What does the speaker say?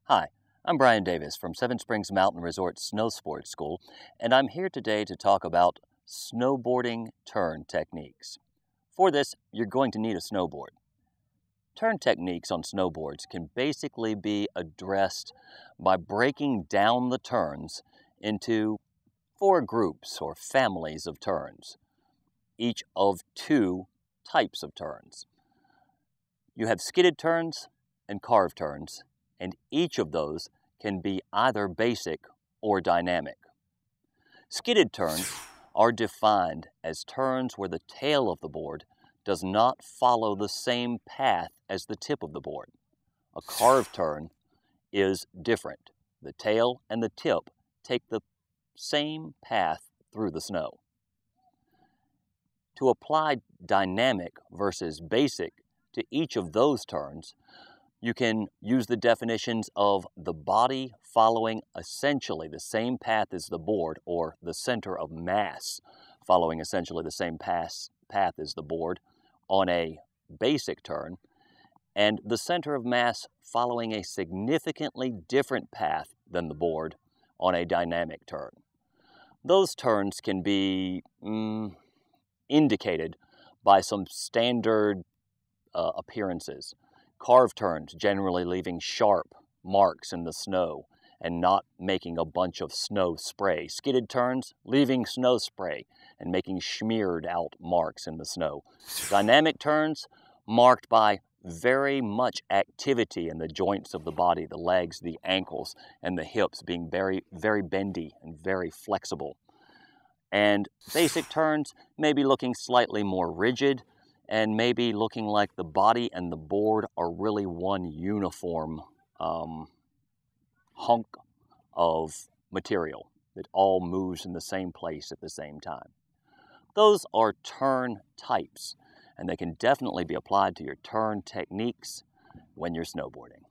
Hi, I'm Bryan Davis from Seven Springs Mountain Resort Snow Sports School, and I'm here today to talk about snowboarding turn techniques. For this, you're going to need a snowboard. Turn techniques on snowboards can basically be addressed by breaking down the turns into four groups or families of turns, each of two types of turns. You have skidded turns and carved turns, and each of those can be either basic or dynamic. Skidded turns are defined as turns where the tail of the board does not follow the same path as the tip of the board. A carved turn is different. The tail and the tip take the same path through the snow. To apply dynamic versus basic to each of those turns, you can use the definitions of the body following essentially the same path as the board, or the center of mass following essentially the same path as the board on a basic turn, and the center of mass following a significantly different path than the board on a dynamic turn. Those turns can be indicated by some standard appearances. Carved turns, generally leaving sharp marks in the snow and not making a bunch of snow spray. Skidded turns, leaving snow spray and making smeared out marks in the snow. Dynamic turns, marked by very much activity in the joints of the body, the legs, the ankles, and the hips being very, very bendy and very flexible. And basic turns may be looking slightly more rigid, and maybe looking like the body and the board are really one uniform hunk of material that all moves in the same place at the same time. Those are turn types, and they can definitely be applied to your turn techniques when you're snowboarding.